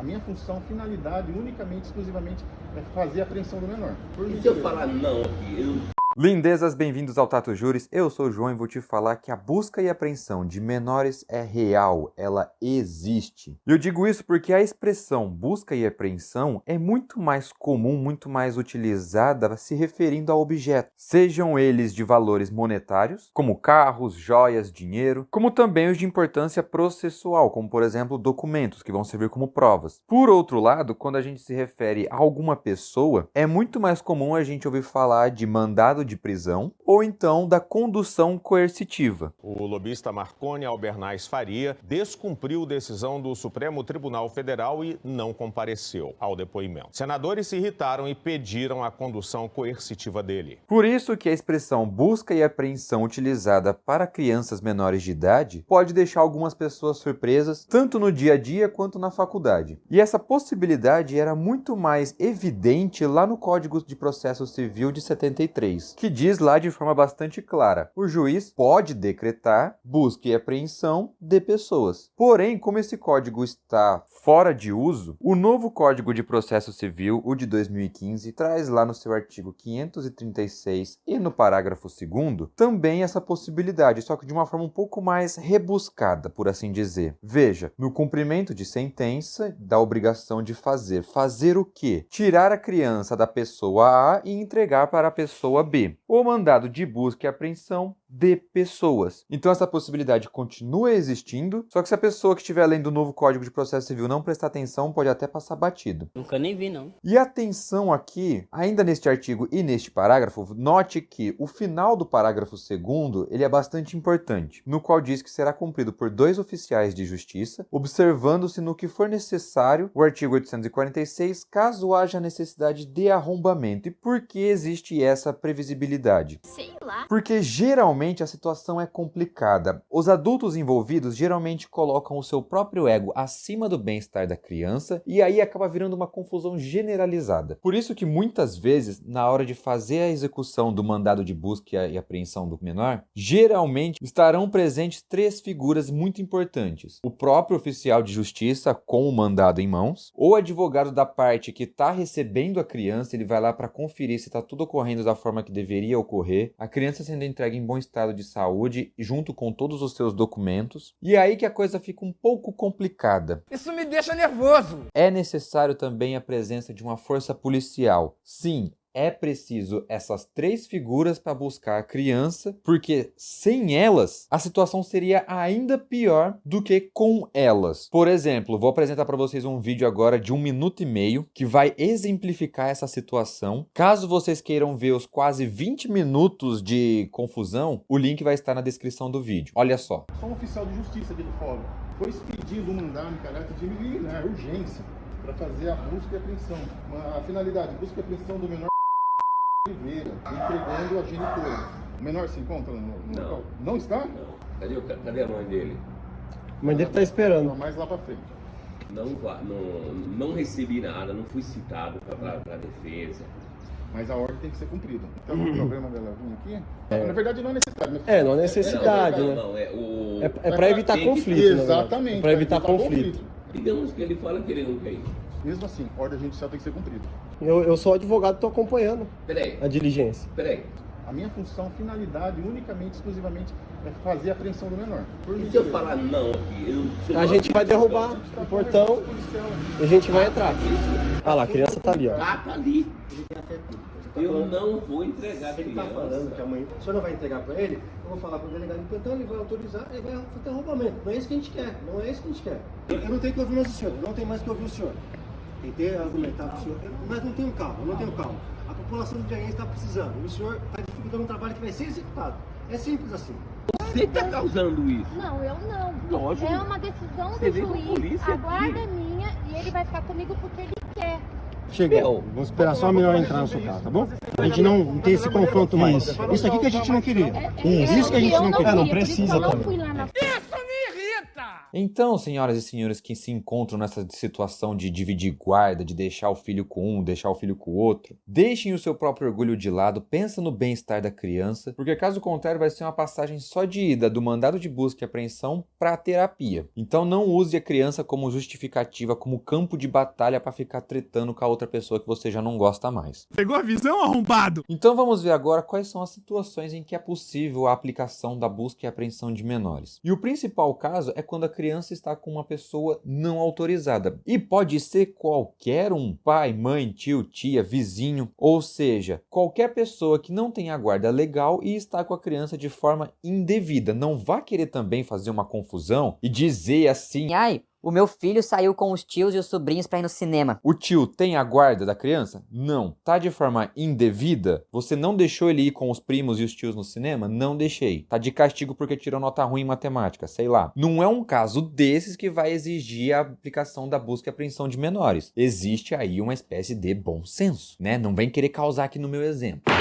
minha função, finalidade, unicamente, exclusivamente, é fazer a apreensão do menor. E se eu falar não aqui? Lindezas, bem-vindos ao Tato Juris, eu sou o João e vou te falar que a busca e apreensão de menores é real, ela existe. E eu digo isso porque a expressão busca e apreensão é muito mais comum, muito mais utilizada se referindo a objetos, sejam eles de valores monetários, como carros, joias, dinheiro, como também os de importância processual, como por exemplo documentos que vão servir como provas. Por outro lado, quando a gente se refere a alguma pessoa, é muito mais comum a gente ouvir falar de mandado de prisão ou então da condução coercitiva. O lobista Marconi Albernaz Faria descumpriu decisão do Supremo Tribunal Federal e não compareceu ao depoimento. Senadores se irritaram e pediram a condução coercitiva dele. Por isso que a expressão busca e apreensão utilizada para crianças menores de idade pode deixar algumas pessoas surpresas, tanto no dia a dia quanto na faculdade. E essa possibilidade era muito mais evidente lá no Código de Processo Civil de 73, que diz lá de forma bastante clara: o juiz pode decretar busca e apreensão de pessoas. Porém, como esse código está fora de uso, o novo Código de Processo Civil, o de 2015, traz lá no seu artigo 536 e no parágrafo 2º também essa possibilidade, só que de uma forma um pouco mais rebuscada, por assim dizer. Veja, no cumprimento de sentença, da obrigação de fazer o quê? Tirar a criança da pessoa A e entregar para a pessoa B. O mandado de busca e apreensão de pessoas. Então essa possibilidade continua existindo, só que se a pessoa que estiver lendo o novo Código de Processo Civil não prestar atenção, pode até passar batido. Nunca nem vi, não. E atenção aqui, ainda neste artigo e neste parágrafo, note que o final do parágrafo 2º, ele é bastante importante, no qual diz que será cumprido por 2 oficiais de justiça, observando-se no que for necessário o artigo 846, caso haja necessidade de arrombamento. E por que existe essa previsibilidade? Sei lá. Porque geralmente a situação é complicada. Os adultos envolvidos geralmente colocam o seu próprio ego acima do bem-estar da criança e aí acaba virando uma confusão generalizada. Por isso que muitas vezes, na hora de fazer a execução do mandado de busca e apreensão do menor, geralmente estarão presentes 3 figuras muito importantes: o próprio oficial de justiça com o mandado em mãos, o advogado da parte que está recebendo a criança, ele vai lá para conferir se está tudo ocorrendo da forma que deveria ocorrer, a criança sendo entregue em bom estado de saúde, junto com todos os seus documentos. E é aí que a coisa fica um pouco complicada. Isso me deixa nervoso. É necessário também a presença de uma força policial. Sim, é preciso essas 3 figuras para buscar a criança, porque sem elas, a situação seria ainda pior do que com elas. Por exemplo, vou apresentar para vocês um vídeo agora de 1 minuto e meio, que vai exemplificar essa situação. Caso vocês queiram ver os quase 20 minutos de confusão, o link vai estar na descrição do vídeo. Olha só. Sou um oficial de justiça aqui do fórum. Foi expedido um mandado em caráter de liminar, urgência, para fazer a busca e apreensão. A finalidade, busca e apreensão do menor Oliveira, entregando a genitora. O menor se encontra no local? Não está? Não. Cadê a mãe dele? A mãe dele tá esperando. Não, mais lá para frente. Não recebi nada, não fui citado para defesa. Mas a ordem tem que ser cumprida. Então o problema dela vir aqui, na verdade não é necessidade. Né? Não é necessidade, né? É para evitar conflito. Exatamente. Para evitar conflito. Digamos que ele fala que ele não quer ir. Mesmo assim, a ordem judicial tem que ser cumprida. Eu sou advogado, estou acompanhando Peraí. a diligência. Peraí. A minha função, finalidade, unicamente, exclusivamente, é fazer a apreensão do menor. E se eu falar não aqui? A gente vai derrubar o portão e a gente vai entrar. Ah lá, a criança tá ali, ó. Ah, tá ali. Eu não vou entregar a Se ele tá falando que amanhã o senhor não vai entregar para ele, eu vou falar com o delegado de plantão, ele vai autorizar, ele vai fazer arrombamento. Não é isso que a gente quer, não é isso que a gente quer. Eu não tenho que ouvir mais o senhor, eu não tenho mais que ouvir o senhor. Tentei argumentar com o senhor, mas não tenho calma, não tenho calma. A população de Jaiense está precisando, e o senhor está dificultando um trabalho que vai ser executado. É simples assim. Você está causando isso? Não, eu não. Lógico. É uma decisão Você do vem com a juiz, polícia a guarda aqui. é minha e ele vai ficar comigo porque ele quer. Chegou. Vamos esperar só a melhor entrar no seu carro, tá bom? A gente não tem esse confronto mais. Isso aqui que a gente não queria. Isso que a gente não queria. Não precisa eu não também. fui lá na... Então, senhoras e senhores que se encontram nessa situação de dividir guarda, de deixar o filho com um, deixar o filho com o outro, deixem o seu próprio orgulho de lado, pensa no bem-estar da criança, porque caso contrário vai ser uma passagem só de ida do mandado de busca e apreensão para a terapia. Então não use a criança como justificativa, como campo de batalha para ficar tretando com a outra pessoa que você já não gosta mais. Pegou a visão, arrombado? Então vamos ver agora quais são as situações em que é possível a aplicação da busca e apreensão de menores. E o principal caso é quando a criança está com uma pessoa não autorizada. E pode ser qualquer um, pai, mãe, tio, tia, vizinho, ou seja, qualquer pessoa que não tenha guarda legal e está com a criança de forma indevida. Não vá querer também fazer uma confusão e dizer assim: Ai, o meu filho saiu com os tios e os sobrinhos pra ir no cinema. o tio tem a guarda da criança? Não. Tá de forma indevida? Você não deixou ele ir com os primos e os tios no cinema? Não deixei. Tá de castigo porque tirou nota ruim em matemática, sei lá. Não é um caso desses que vai exigir a aplicação da busca e apreensão de menores. Existe aí uma espécie de bom senso, né? Não vem querer causar aqui no meu exemplo.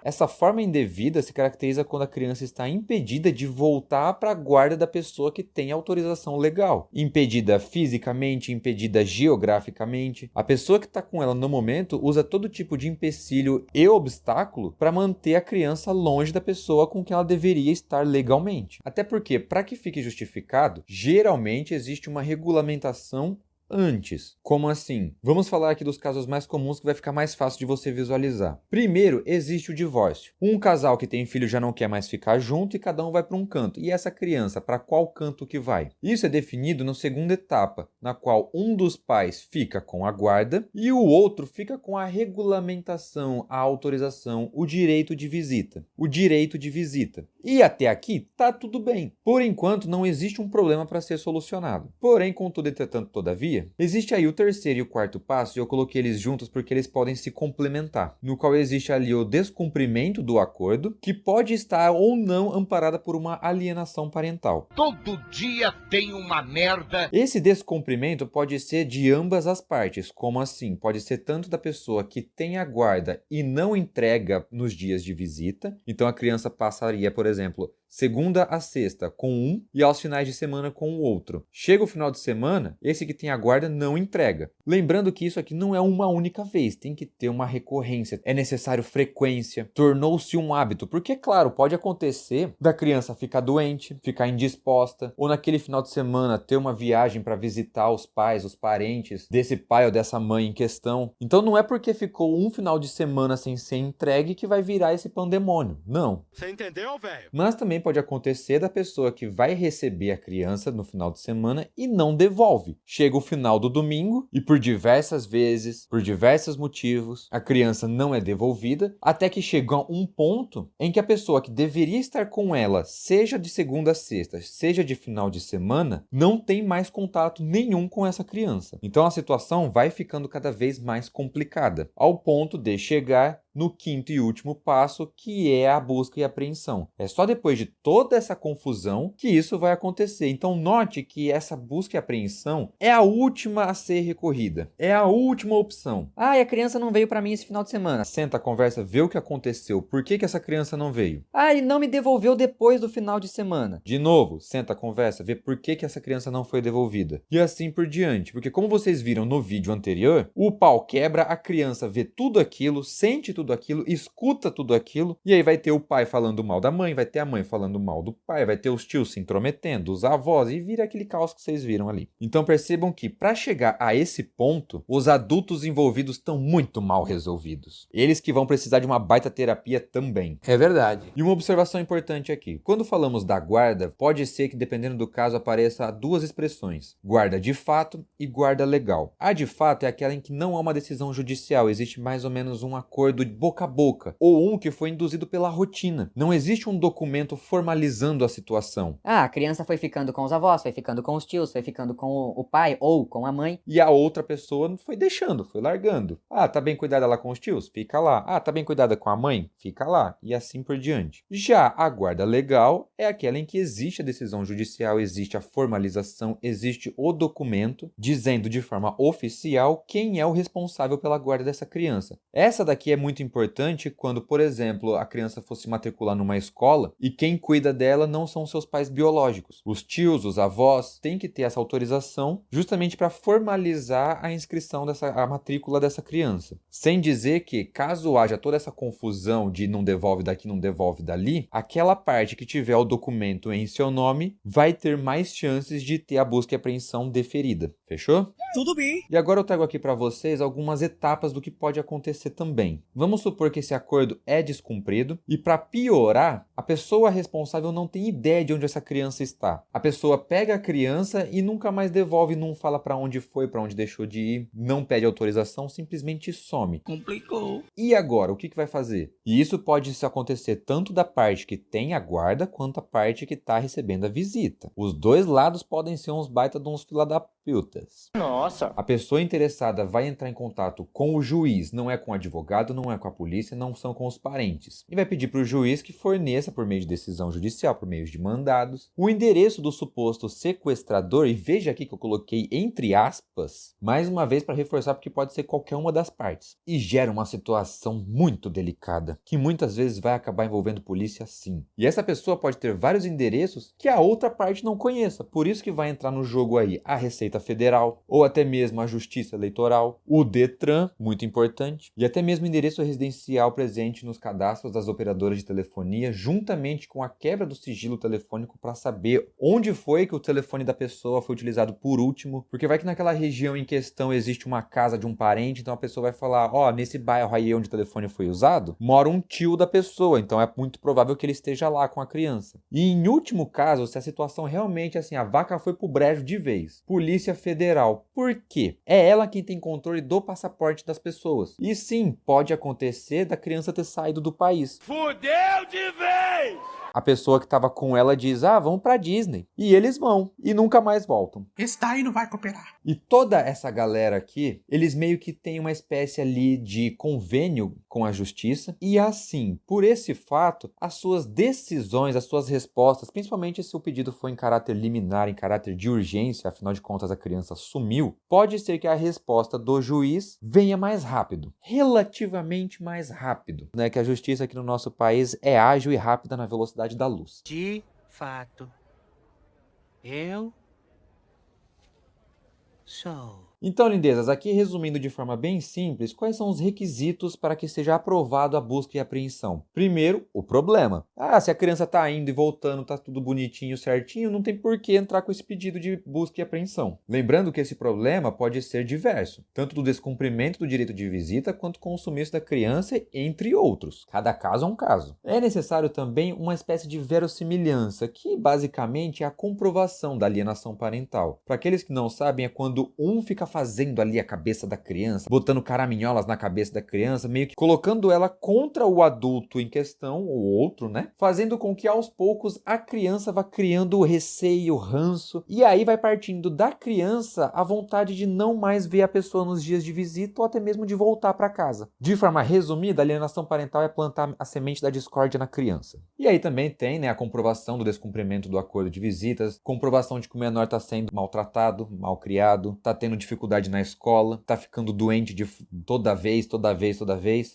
Essa forma indevida se caracteriza quando a criança está impedida de voltar para a guarda da pessoa que tem autorização legal. Impedida fisicamente, impedida geograficamente. A pessoa que está com ela no momento usa todo tipo de empecilho e obstáculo para manter a criança longe da pessoa com quem ela deveria estar legalmente. Até porque, para que fique justificado, geralmente existe uma regulamentação antes. Como assim? Vamos falar aqui dos casos mais comuns que vai ficar mais fácil de você visualizar. Primeiro, existe o divórcio. Um casal que tem filho já não quer mais ficar junto e cada um vai para um canto. E essa criança, para qual canto que vai? Isso é definido na segunda etapa, na qual um dos pais fica com a guarda e o outro fica com a regulamentação, a autorização, o direito de visita. O direito de visita. E até aqui tá tudo bem. Por enquanto não existe um problema para ser solucionado. Porém, contudo, entretanto, todavia, existe aí o terceiro e o quarto passo, e eu coloquei eles juntos porque eles podem se complementar, no qual existe ali o descumprimento do acordo, que pode estar ou não amparada por uma alienação parental. Todo dia tem uma merda. Esse descumprimento pode ser de ambas as partes. Como assim? Pode ser tanto da pessoa que tem a guarda e não entrega nos dias de visita, então a criança passaria, por exemplo, segunda a sexta com um e aos finais de semana com o outro. Chega o final de semana, esse que tem a guarda não entrega. Lembrando que isso aqui não é uma única vez, tem que ter uma recorrência, é necessário frequência, tornou-se um hábito, porque claro, pode acontecer da criança ficar doente, ficar indisposta, ou naquele final de semana ter uma viagem para visitar os pais, os parentes desse pai ou dessa mãe em questão. Então não é porque ficou um final de semana sem ser entregue que vai virar esse pandemônio, não. Você entendeu, velho? Mas também pode acontecer da pessoa que vai receber a criança no final de semana e não devolve. Chega o final do domingo e por diversas vezes, por diversos motivos, a criança não é devolvida, até que chega um ponto em que a pessoa que deveria estar com ela, seja de segunda a sexta, seja de final de semana, não tem mais contato nenhum com essa criança. Então a situação vai ficando cada vez mais complicada, ao ponto de chegar no quinto e último passo, que é a busca e apreensão. É só depois de toda essa confusão que isso vai acontecer. Então note que essa busca e apreensão é a última a ser recorrida. É a última opção. Ah, e a criança não veio pra mim esse final de semana. Senta, conversa, vê o que aconteceu. Por que essa criança não veio? Ah, ele não me devolveu depois do final de semana. De novo, senta, conversa, vê por que essa criança não foi devolvida. E assim por diante. Porque como vocês viram no vídeo anterior, o pau quebra, a criança vê tudo aquilo, sente tudo aquilo, escuta tudo aquilo, e aí vai ter o pai falando mal da mãe, vai ter a mãe falando mal do pai, vai ter os tios se intrometendo, os avós, e vira aquele caos que vocês viram ali. Então percebam que para chegar a esse ponto, os adultos envolvidos estão muito mal resolvidos. Eles que vão precisar de uma baita terapia também. É verdade. E uma observação importante aqui. Quando falamos da guarda, pode ser que dependendo do caso apareça duas expressões. Guarda de fato e guarda legal. A de fato é aquela em que não há uma decisão judicial, existe mais ou menos um acordo boca a boca, ou um que foi induzido pela rotina. Não existe um documento formalizando a situação. Ah, a criança foi ficando com os avós, foi ficando com os tios, foi ficando com o pai ou com a mãe. E a outra pessoa foi deixando, foi largando. Ah, tá bem cuidada lá com os tios? Fica lá. Ah, tá bem cuidada com a mãe? Fica lá. E assim por diante. Já a guarda legal é aquela em que existe a decisão judicial, existe a formalização, existe o documento dizendo de forma oficial quem é o responsável pela guarda dessa criança. Essa daqui é muito importante quando, por exemplo, a criança fosse matricular numa escola e quem cuida dela não são seus pais biológicos. Os tios, os avós, têm que ter essa autorização justamente para formalizar a inscrição a matrícula dessa criança. Sem dizer que, caso haja toda essa confusão de não devolve daqui, não devolve dali, aquela parte que tiver o documento em seu nome vai ter mais chances de ter a busca e apreensão deferida. Fechou? Tudo bem. E agora eu trago aqui para vocês algumas etapas do que pode acontecer também. Vamos supor que esse acordo é descumprido e, para piorar, a pessoa responsável não tem ideia de onde essa criança está. A pessoa pega a criança e nunca mais devolve, não fala para onde foi, para onde deixou de ir, não pede autorização, simplesmente some. Complicou. E agora, o que vai fazer? E isso pode acontecer tanto da parte que tem a guarda, quanto a parte que está recebendo a visita. Os dois lados podem ser uns baita de uns fila da putas. Nossa. A pessoa interessada vai entrar em contato com o juiz, não é com o advogado, não é com a polícia, não são com os parentes. E vai pedir para o juiz que forneça, por meio de decisão judicial, por meio de mandados, o endereço do suposto sequestrador, e veja aqui que eu coloquei entre aspas, mais uma vez para reforçar, porque pode ser qualquer uma das partes. E gera uma situação muito delicada, que muitas vezes vai acabar envolvendo polícia sim. E essa pessoa pode ter vários endereços que a outra parte não conheça, por isso que vai entrar no jogo aí a Receita Federal, ou até mesmo a Justiça Eleitoral, o Detran, muito importante, e até mesmo o endereço residencial presente nos cadastros das operadoras de telefonia, juntamente com a quebra do sigilo telefônico para saber onde foi que o telefone da pessoa foi utilizado por último, porque vai que naquela região em questão existe uma casa de um parente, então a pessoa vai falar, nesse bairro aí onde o telefone foi usado, mora um tio da pessoa, então é muito provável que ele esteja lá com a criança. E em último caso, se a situação realmente assim, a vaca foi pro brejo de vez, Polícia Federal. Por quê? É ela quem tem controle do passaporte das pessoas. E sim, pode acontecer da criança ter saído do país. Fudeu de vez! A pessoa que estava com ela diz, vamos pra Disney. E eles vão. E nunca mais voltam. Esse daí não vai cooperar. E toda essa galera aqui, eles meio que têm uma espécie ali de convênio com a justiça. E assim, por esse fato, as suas decisões, as suas respostas, principalmente se o pedido for em caráter liminar, em caráter de urgência, afinal de contas a criança sumiu, pode ser que a resposta do juiz venha mais rápido. Relativamente mais rápido. Né? Que a justiça aqui no nosso país é ágil e rápida na velocidade da luz. De fato, eu sou. Então, lindezas, aqui resumindo de forma bem simples, quais são os requisitos para que seja aprovado a busca e apreensão? Primeiro, o problema. Se a criança está indo e voltando, está tudo bonitinho, certinho, não tem por que entrar com esse pedido de busca e apreensão. Lembrando que esse problema pode ser diverso, tanto do descumprimento do direito de visita, quanto com o sumiço da criança, entre outros. Cada caso é um caso. É necessário também uma espécie de verossimilhança, que basicamente é a comprovação da alienação parental. Para aqueles que não sabem, é quando um fica fazendo ali a cabeça da criança, botando caraminholas na cabeça da criança, meio que colocando ela contra o adulto em questão, ou outro, né? Fazendo com que aos poucos a criança vá criando o receio, o ranço, e aí vai partindo da criança a vontade de não mais ver a pessoa nos dias de visita ou até mesmo de voltar para casa. De forma resumida, a alienação parental é plantar a semente da discórdia na criança. E aí também tem, né, a comprovação do descumprimento do acordo de visitas, comprovação de que o menor está sendo maltratado, malcriado, está tendo dificuldade na escola, tá ficando doente de toda vez.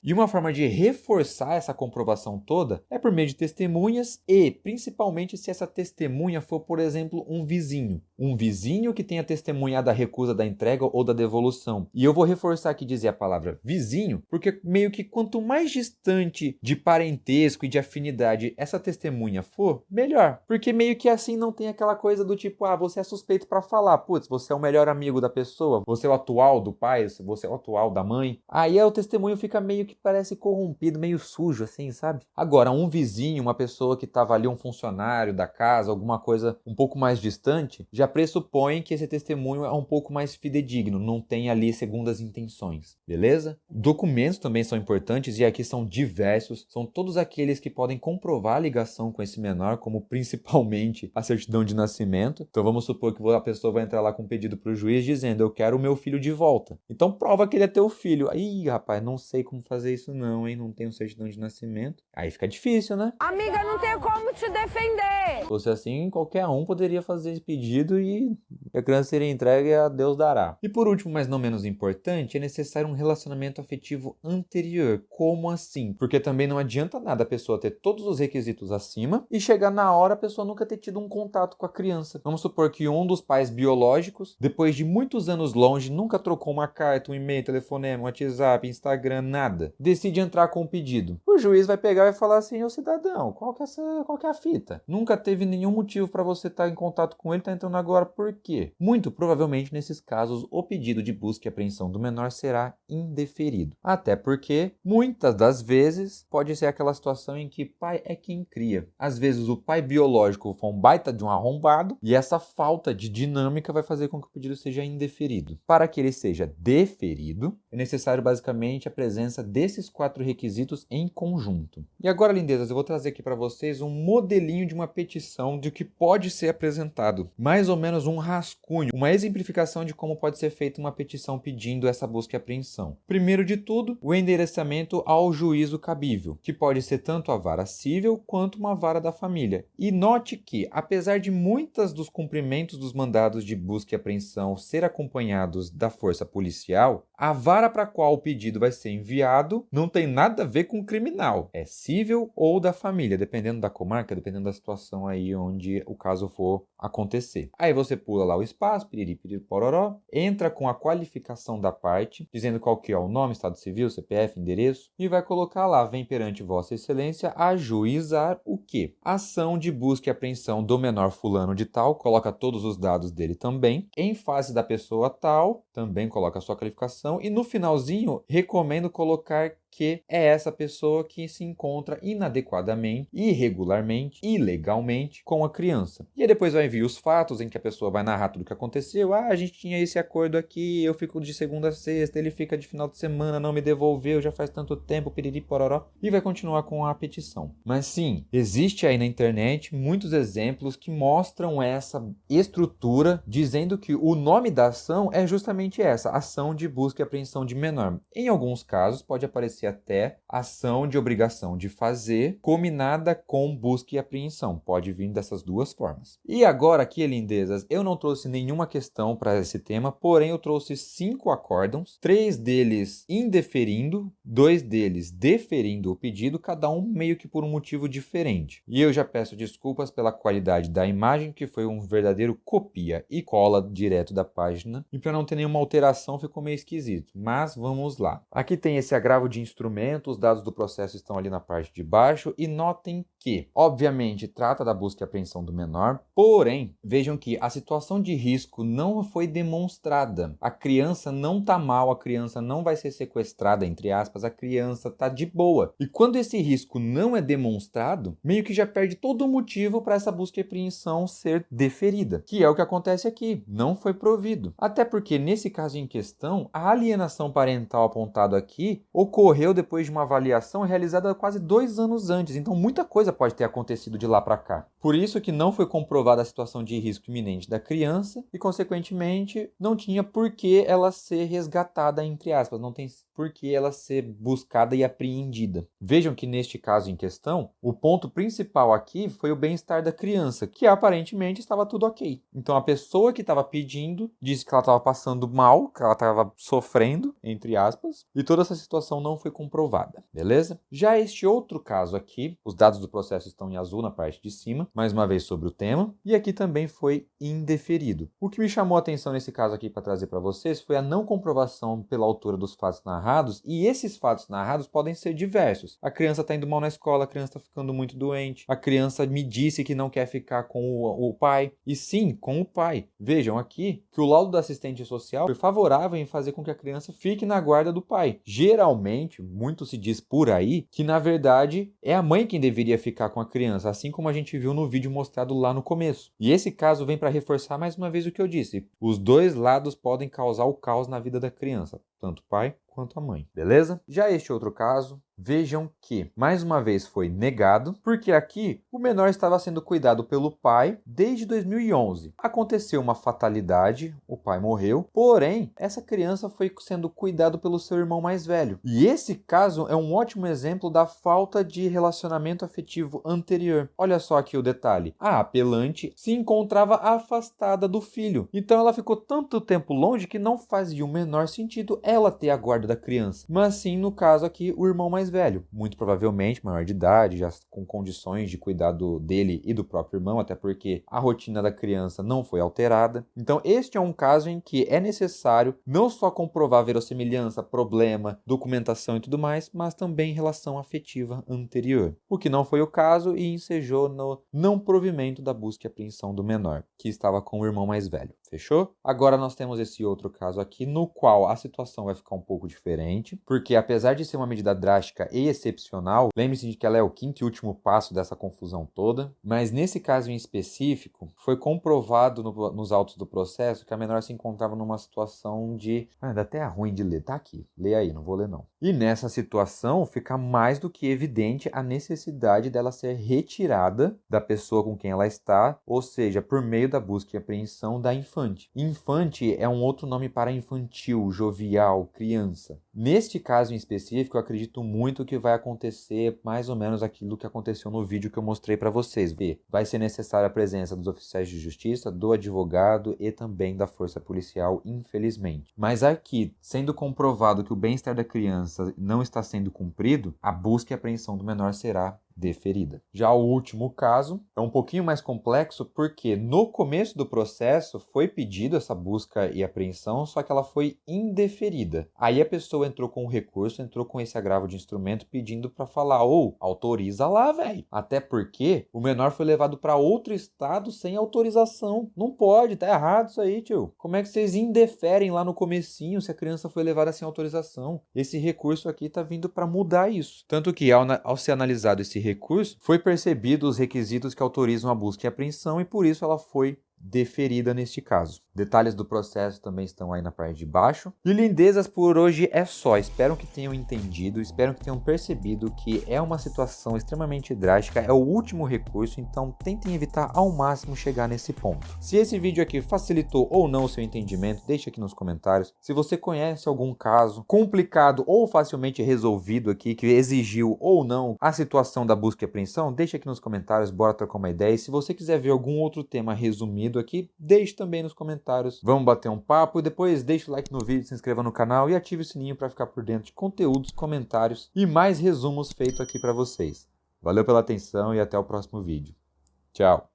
E uma forma de reforçar essa comprovação toda é por meio de testemunhas e, principalmente, se essa testemunha for, por exemplo, um vizinho. Um vizinho que tenha testemunhado a recusa da entrega ou da devolução. E eu vou reforçar aqui dizer a palavra vizinho, porque meio que quanto mais distante de parentesco e de afinidade essa testemunha for, melhor. Porque meio que assim não tem aquela coisa do tipo, você é suspeito para falar, putz, você é o melhor amigo da pessoa, você é o atual do pai, você é o atual da mãe. Aí o testemunho fica meio que parece corrompido, meio sujo assim, sabe? Agora, um vizinho, uma pessoa que estava ali, um funcionário da casa, alguma coisa um pouco mais distante, já pressupõe que esse testemunho é um pouco mais fidedigno, não tem ali segundas intenções, beleza? Documentos também são importantes e aqui são diversos, são todos aqueles que podem comprovar a ligação com esse menor, como principalmente a certidão de nascimento. Então vamos supor que a pessoa vai entrar lá com um pedido para o juiz dizendo, eu quero o meu filho de volta. Então prova que ele é teu filho. Aí, rapaz, não sei como fazer isso não, hein? Não tenho certidão de nascimento. Aí fica difícil, né? Amiga, não tem como te defender. Se fosse assim, qualquer um poderia fazer esse pedido e a criança seria entregue a Deus dará. E por último, mas não menos importante, é necessário um relacionamento afetivo anterior. Como assim? Porque também não adianta nada a pessoa ter todos os requisitos acima e chegar na hora a pessoa nunca ter tido um contato com a criança. Vamos supor que um dos pais biológicos, depois de muitos anos longe, nunca trocou uma carta, um e-mail, telefonema, WhatsApp, Instagram, nada. Decide entrar com o pedido. O juiz vai pegar e vai falar assim: ô cidadão, qual que é a fita? Nunca teve nenhum motivo para você estar em contato com ele, tá entrando agora por quê? Muito provavelmente nesses casos o pedido de busca e apreensão do menor será indeferido. Até porque muitas das vezes pode ser aquela situação em que pai é quem cria. Às vezes o pai biológico foi um baita de um arrombado e essa falta de dinâmica vai fazer com que o pedido seja indeferido. Para que ele seja deferido, é necessário basicamente a presença desses 4 requisitos em conjunto. E agora, lindezas, eu vou trazer aqui para vocês um modelinho de uma petição de o que pode ser apresentado. Mais ou menos um rascunho, uma exemplificação de como pode ser feita uma petição pedindo essa busca e apreensão. Primeiro de tudo, o endereçamento ao juízo cabível, que pode ser tanto a vara civil quanto uma vara da família. E note que, apesar de muitas dos cumprimentos dos mandados de busca e apreensão ser acompanhados da força policial, a vara para a qual o pedido vai ser enviado não tem nada a ver com o criminal. É civil ou da família, dependendo da comarca, dependendo da situação aí onde o caso for acontecer. Aí você pula lá o espaço, piriri, piriri, pororó, entra com a qualificação da parte, dizendo qual que é o nome, estado civil, CPF, endereço, e vai colocar lá: vem perante Vossa Excelência ajuizar o quê? Ação de busca e apreensão do menor fulano de tal, coloca todos os dados dele também, em face da pessoa tal, também coloca a sua qualificação, e no finalzinho recomendo colocar que é essa pessoa que se encontra inadequadamente, irregularmente, ilegalmente com a criança. E aí depois vai vir os fatos em que a pessoa vai narrar tudo o que aconteceu. A gente tinha esse acordo aqui, eu fico de segunda a sexta, ele fica de final de semana, não me devolveu, já faz tanto tempo, piriri pororó, e vai continuar com a petição. Mas sim, existe aí na internet muitos exemplos que mostram essa estrutura, dizendo que o nome da ação é justamente essa, ação de busca e apreensão de menor. Em alguns casos pode aparecer até ação de obrigação de fazer combinada com busca e apreensão. Pode vir dessas duas formas. E agora aqui, lindezas, eu não trouxe nenhuma questão para esse tema, porém eu trouxe 5 acórdãos, 3 deles indeferindo, 2 deles deferindo o pedido, cada um meio que por um motivo diferente. E eu já peço desculpas pela qualidade da imagem, que foi um verdadeiro copia e cola direto da página, e para não ter nenhuma alteração ficou meio esquisito, mas vamos lá. Aqui tem esse agravo de instrumento, os dados do processo estão ali na parte de baixo, e notem que, obviamente, trata da busca e apreensão do menor, porém, vejam que a situação de risco não foi demonstrada. A criança não tá mal, a criança não vai ser sequestrada, entre aspas, a criança tá de boa. E quando esse risco não é demonstrado, meio que já perde todo o motivo para essa busca e apreensão ser deferida, que é o que acontece aqui, não foi provido. Até porque, nesse caso em questão, a alienação parental apontado aqui ocorreu depois de uma avaliação realizada quase 2 anos antes, então muita coisa pode ter acontecido de lá para cá. Por isso que não foi comprovada a situação de risco iminente da criança e, consequentemente, não tinha por que ela ser resgatada, entre aspas, não tem por que ela ser buscada e apreendida. Vejam que neste caso em questão, o ponto principal aqui foi o bem-estar da criança, que aparentemente estava tudo ok. Então a pessoa que estava pedindo disse que ela estava passando mal, que ela estava sofrendo, entre aspas, e toda essa situação não foi comprovada, beleza? Já este outro caso aqui, os dados do processo estão em azul na parte de cima, mais uma vez sobre o tema, e aqui também foi indeferido. O que me chamou a atenção nesse caso aqui para trazer para vocês foi a não comprovação pela autora dos fatos narrados, e esses fatos narrados podem ser diversos. A criança está indo mal na escola, a criança está ficando muito doente, a criança me disse que não quer ficar com o pai, e sim, com o pai. Vejam aqui que o laudo da assistente social foi favorável em fazer com que a criança fique na guarda do pai. Geralmente, muito se diz por aí, que na verdade é a mãe quem deveria ficar com a criança, assim como a gente viu no vídeo mostrado lá no começo. E esse caso vem para reforçar mais uma vez o que eu disse. Os dois lados podem causar o caos na vida da criança. tanto o pai quanto a mãe, beleza? Já este outro caso, vejam que, mais uma vez, foi negado, porque aqui o menor estava sendo cuidado pelo pai desde 2011. Aconteceu uma fatalidade, o pai morreu, porém, essa criança foi sendo cuidado pelo seu irmão mais velho. E esse caso é um ótimo exemplo da falta de relacionamento afetivo anterior. Olha só aqui o detalhe. A apelante se encontrava afastada do filho, então ela ficou tanto tempo longe que não fazia o menor sentido ela ter a guarda da criança, mas sim, no caso aqui, o irmão mais velho, muito provavelmente maior de idade, já com condições de cuidado dele e do próprio irmão, até porque a rotina da criança não foi alterada. Então este é um caso em que é necessário não só comprovar verossimilhança, problema, documentação e tudo mais, mas também relação afetiva anterior, o que não foi o caso e ensejou no não provimento da busca e apreensão do menor, que estava com o irmão mais velho. Fechou? Agora nós temos esse outro caso aqui, no qual a situação vai ficar um pouco diferente, porque apesar de ser uma medida drástica e excepcional, lembre-se de que ela é o quinto e último passo dessa confusão toda, mas nesse caso em específico, foi comprovado nos autos do processo que a menor se encontrava numa situação de... dá até ruim de ler, tá aqui, lê aí, não vou ler não. E nessa situação fica mais do que evidente a necessidade dela ser retirada da pessoa com quem ela está, ou seja, por meio da busca e apreensão da infante. Infante é um outro nome para infantil, jovial, criança. Neste caso em específico, eu acredito muito que vai acontecer mais ou menos aquilo que aconteceu no vídeo que eu mostrei para vocês. Vai ser necessária a presença dos oficiais de justiça, do advogado e também da força policial, infelizmente. Mas aqui, sendo comprovado que o bem-estar da criança não está sendo cumprido, a busca e apreensão do menor será deferida. Já o último caso é um pouquinho mais complexo porque no começo do processo foi pedido essa busca e apreensão, só que ela foi indeferida. Aí a pessoa entrou com o recurso, entrou com esse agravo de instrumento pedindo para falar, autoriza lá, velho. Até porque o menor foi levado para outro estado sem autorização. Não pode, tá errado isso aí, tio. Como é que vocês indeferem lá no comecinho se a criança foi levada sem autorização? Esse recurso aqui tá vindo para mudar isso. Tanto que ao ser analisado esse recurso, foi percebido os requisitos que autorizam a busca e apreensão e por isso ela foi deferida neste caso. Detalhes do processo também estão aí na parte de baixo. E lindezas, por hoje é só. Espero que tenham entendido, espero que tenham percebido que é uma situação extremamente drástica, é o último recurso, então tentem evitar ao máximo chegar nesse ponto. Se esse vídeo aqui facilitou ou não o seu entendimento, deixe aqui nos comentários. Se você conhece algum caso complicado ou facilmente resolvido aqui, que exigiu ou não a situação da busca e apreensão, deixe aqui nos comentários, bora trocar uma ideia. E se você quiser ver algum outro tema resumido aqui, deixe também nos comentários. Vamos bater um papo e depois deixe o like no vídeo, se inscreva no canal e ative o sininho para ficar por dentro de conteúdos, comentários e mais resumos feitos aqui para vocês. Valeu pela atenção e até o próximo vídeo. Tchau!